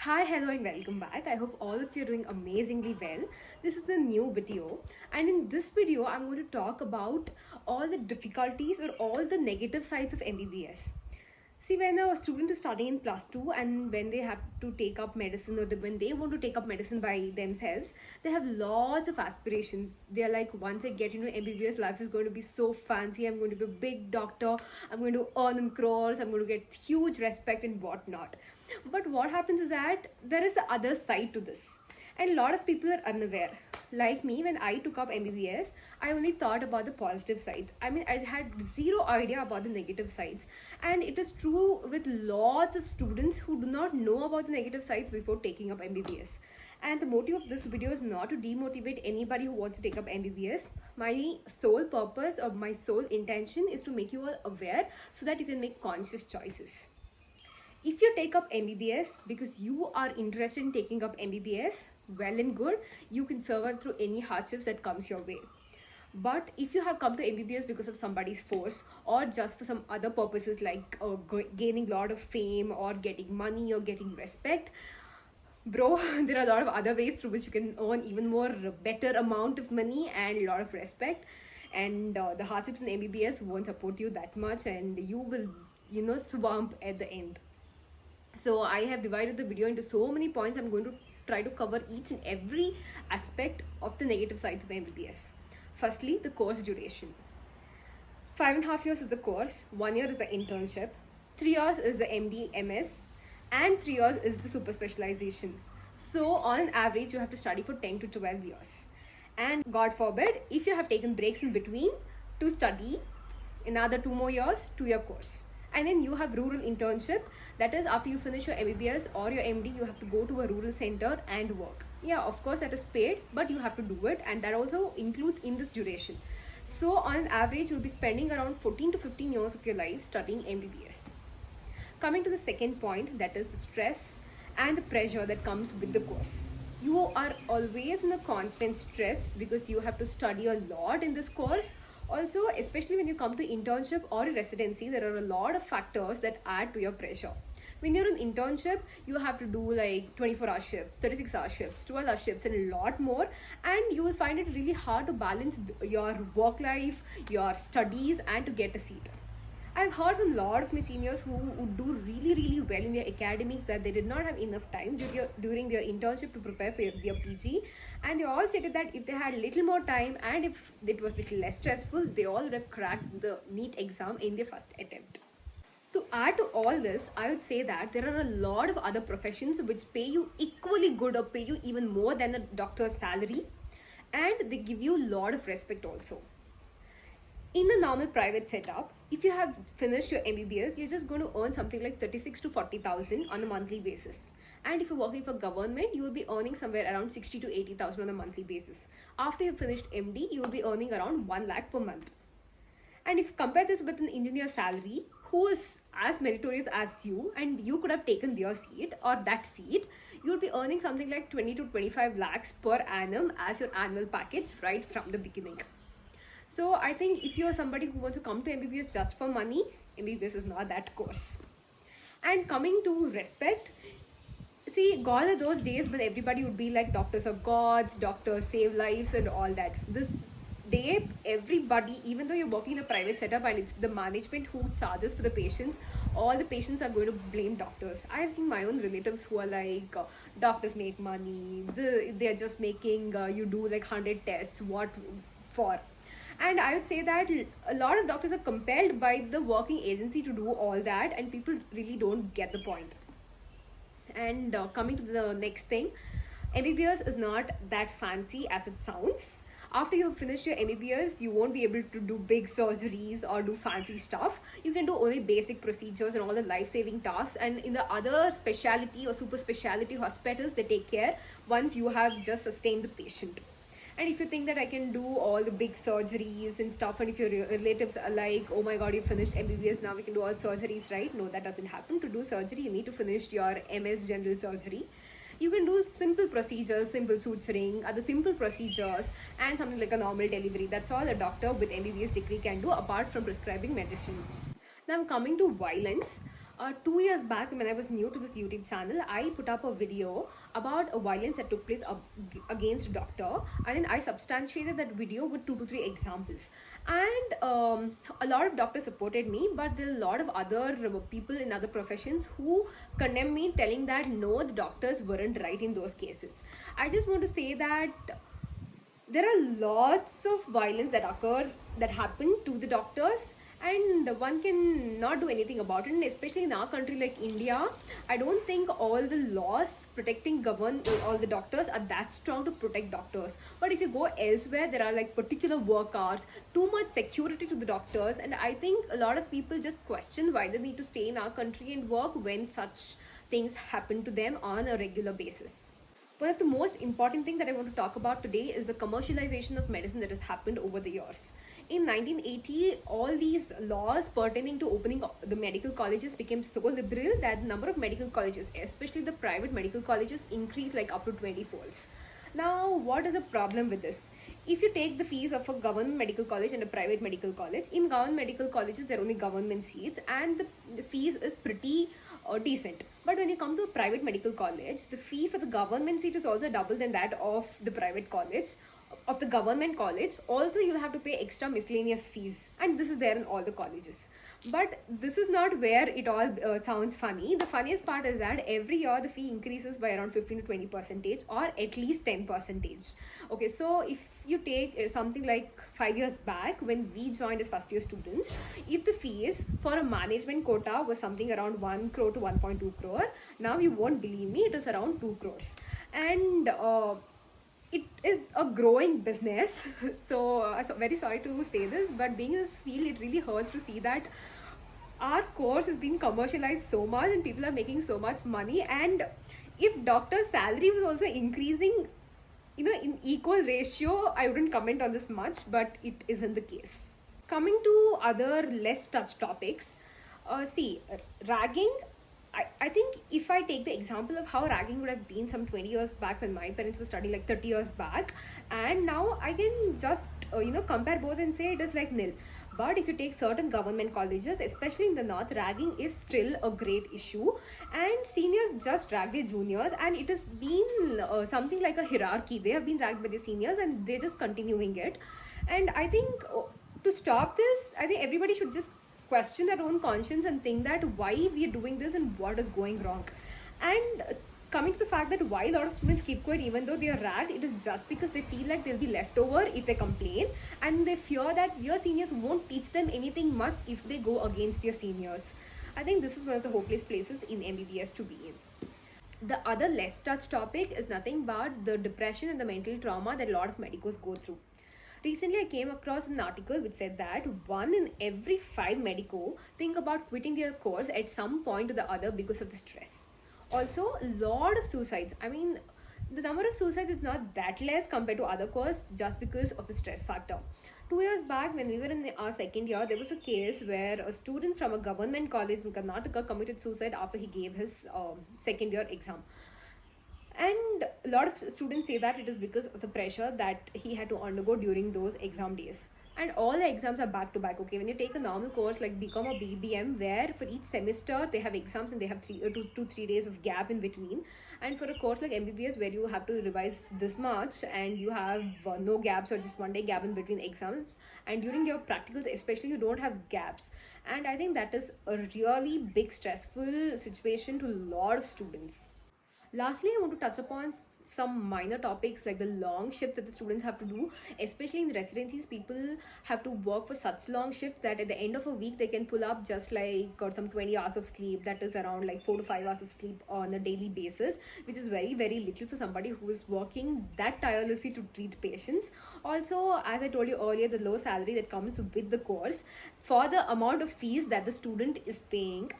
Hi, hello, and welcome back. I hope all of you are doing amazingly well. This is a new video, and in this video, I'm going to talk about all the difficulties or all the negative sides of MBBS. See, when a student is studying in plus two and when they have to take up medicine or when they want to take up medicine by themselves, they have lots of aspirations. They're like, once I get into MBBS, life is going to be so fancy. I'm going to be a big doctor. I'm going to earn in crores. I'm going to get huge respect and whatnot. But what happens is that there is the other side to this. And a lot of people are unaware. Like me, when I took up MBBS, I only thought about the positive sides. I mean, I had zero idea about the negative sides. And it is true with lots of students who do not know about the negative sides before taking up MBBS. And the motive of this video is not to demotivate anybody who wants to take up MBBS. My sole purpose or my sole intention is to make you all aware so that you can make conscious choices. If you take up MBBS because you are interested in taking up MBBS, well and good, you can survive through any hardships that comes your way. But if you have come to MBBS because of somebody's force or just for some other purposes like gaining a lot of fame or getting money or getting respect, bro, there are a lot of other ways through which you can earn even more better amount of money and a lot of respect. And the hardships in MBBS won't support you that much and you will, swamp at the end. So I have divided the video into so many points. I'm going to try to cover each and every aspect of the negative sides of MBBS. Firstly, the course duration. 5.5 years is the course, 1 year is the internship, 3 years is the MD/MS, and 3 years is the super specialization. So on an average, you have to study for 10 to 12 years. And God forbid, if you have taken breaks in between to study another 2 more years, 2-year course. And then you have rural internship. That is, after you finish your MBBS or your MD, you have to go to a rural center and work. Yeah, of course, that is paid, but you have to do it. And that also includes in this duration. So on an average, you'll be spending around 14 to 15 years of your life studying MBBS. Coming to the second point, that is the stress and the pressure that comes with the course. You are always in a constant stress because you have to study a lot in this course. Also, especially when you come to internship or residency, there are a lot of factors that add to your pressure. When you're in internship, you have to do like 24-hour shifts, 36-hour shifts, 12-hour shifts, and a lot more. And you will find it really hard to balance your work life, your studies, and to get a seat. I've heard from a lot of my seniors who do really well in their academics that they did not have enough time during their internship to prepare for their PG, and they all stated that if they had little more time and if it was little less stressful, they all would have cracked the NEET exam in their first attempt. To add to all this, I would say that there are a lot of other professions which pay you equally good or pay you even more than a doctor's salary, and they give you a lot of respect also. In a normal private setup, if you have finished your MBBS, you're just going to earn something like 36 to 40,000 on a monthly basis. And if you're working for government, you will be earning somewhere around 60 to 80,000 on a monthly basis. After you've finished MD, you will be earning around 1 lakh per month. And if you compare this with an engineer salary who is as meritorious as you and you could have taken their seat or that seat, you would be earning something like 20 to 25 lakhs per annum as your annual package right from the beginning. So I think if you're somebody who wants to come to MBBS just for money, MBBS is not that course. And coming to respect, see, gone are those days when everybody would be like doctors are gods, doctors save lives and all that. This day, everybody, even though you're working in a private setup and it's the management who charges for the patients, all the patients are going to blame doctors. I have seen my own relatives who are like, doctors make money, they're just making you do like 100 tests, what for? And I would say that a lot of doctors are compelled by the working agency to do all that, and people really don't get the point. And coming to the next thing, MBBS is not that fancy as it sounds. After you have finished your MBBS, you won't be able to do big surgeries or do fancy stuff. You can do only basic procedures and all the life-saving tasks. And in the other specialty or super specialty hospitals, they take care once you have just sustained the patient. And if you think that I can do all the big surgeries and stuff, and if your relatives are like, oh my god, you finished MBBS, now we can do all surgeries, right? No, that doesn't happen. To do surgery, you need to finish your MS general surgery. You can do simple procedures, simple suturing, other simple procedures, and something like a normal delivery. That's all a doctor with MBBS degree can do apart from prescribing medicines. Now coming to violence. 2 years back, when I was new to this YouTube channel, I put up a video about a violence that took place against a doctor, and then I substantiated that video with 2 to 3 examples. And a lot of doctors supported me, but there are a lot of other people in other professions who condemn me, telling that no, the doctors weren't right in those cases. I just want to say that there are lots of violence that happen to the doctors, and one can not do anything about it. And especially in our country like India, I don't think all the laws protecting govern all the doctors are that strong to protect doctors. But if you go elsewhere, there are like particular work hours, too much security to the doctors, and I think a lot of people just question why they need to stay in our country and work when such things happen to them on a regular basis. One of the most important things that I want to talk about today is the commercialization of medicine that has happened over the years. In 1980, all these laws pertaining to opening the medical colleges became so liberal that the number of medical colleges, especially the private medical colleges, increased like up to 20 folds. Now, what is the problem with this? If you take the fees of a government medical college and a private medical college, in government medical colleges there are only government seats and the fees is pretty decent. But when you come to a private medical college, the fee for the government seat is also double than that of the private college, of the government college. Also, you'll have to pay extra miscellaneous fees, and this is there in all the colleges. But this is not where it all sounds funny. The funniest part is that every year the fee increases by around 15 to 20% or at least 10%. Okay, so if you take something like 5 years back when we joined as first year students, if the fees for a management quota was something around 1 crore to 1.2 crore, now you won't believe me, it is around 2 crores. And it is a growing business. So very sorry to say this, but being in this field, it really hurts to see that our course is being commercialized so much and people are making so much money. And if doctor's salary was also increasing, in equal ratio, I wouldn't comment on this much, but it isn't the case. Coming to other less touched topics, ragging. I think if I take the example of how ragging would have been some 20 years back when my parents were studying, like 30 years back, and now I can just compare both and say it is like nil. But if you take certain government colleges, especially in the north, ragging is still a great issue, and seniors just drag their juniors, and it has been something like a hierarchy. They have been ragged by the seniors and they're just continuing it. And I think to stop this, I think everybody should just question their own conscience and think that why we are doing this and what is going wrong. And coming to the fact that why a lot of students keep quiet even though they are ragged, it is just because they feel like they'll be left over if they complain, and they fear that your seniors won't teach them anything much if they go against their seniors. I think this is one of the hopeless places in MBBS to be in. The other less touched topic is nothing but the depression and the mental trauma that a lot of medicos go through. Recently, I came across an article which said that 1 in every 5 medico think about quitting their course at some point or the other because of the stress. Also, a lot of suicides. I mean, the number of suicides is not that less compared to other courses just because of the stress factor. 2 years back, when we were in our second year, there was a case where a student from a government college in Karnataka committed suicide after he gave his second year exam. And a lot of students say that it is because of the pressure that he had to undergo during those exam days. And all the exams are back to back. Okay, when you take a normal course like BCom or BBM, where for each semester they have exams and they have 2 to 3 days of gap in between, and for a course like MBBS where you have to revise this much and you have no gaps or just 1 day gap in between exams, and during your practicals especially you don't have gaps. And I think that is a really big stressful situation to a lot of students. Lastly, I want to touch upon some minor topics like the long shifts that the students have to do, especially in residencies. People have to work for such long shifts that at the end of a week they can pull up just like some 20 hours of sleep. That is around like 4 to 5 hours of sleep on a daily basis, which is very, very little for somebody who is working that tirelessly to treat patients. Also, as I told you earlier, the low salary that comes with the course for the amount of fees that the student is paying.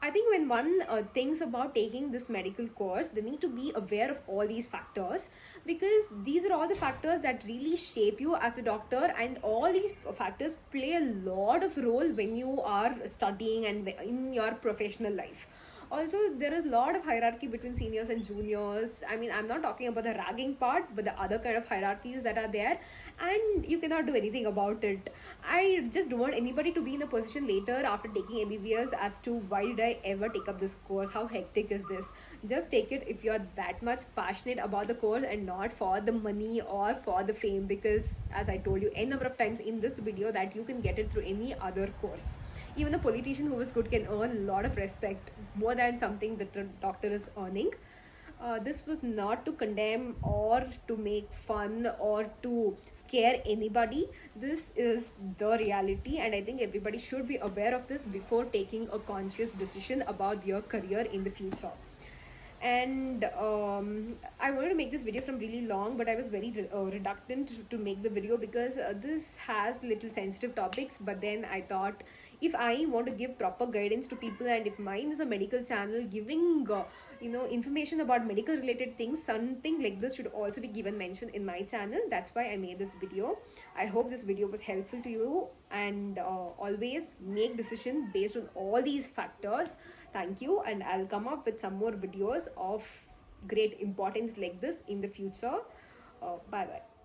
I think when one thinks about taking this medical course, they need to be aware of all these factors, because these are all the factors that really shape you as a doctor, and all these factors play a lot of role when you are studying and in your professional life. Also, there is a lot of hierarchy between seniors and juniors. I mean, I'm not talking about the ragging part, but the other kind of hierarchies that are there, and you cannot do anything about it. I just don't want anybody to be in a position later after taking MBBS as to why did I ever take up this course? How hectic is this? Just take it if you're that much passionate about the course and not for the money or for the fame, because as I told you n number of times in this video that you can get it through any other course. Even a politician who is good can earn a lot of respect, more than something that a doctor is earning. This was not to condemn or to make fun or to scare anybody. This is the reality, and I think everybody should be aware of this before taking a conscious decision about your career in the future. And I wanted to make this video from really long, but I was very reluctant to make the video because this has little sensitive topics. But then I thought, if I want to give proper guidance to people, and if mine is a medical channel giving information about medical related things, something like this should also be given mention in my channel. That's why I made this video. I hope this video was helpful to you, and always make decision based on all these factors. Thank you, and I'll come up with some more videos of great importance like this in the future. Bye bye.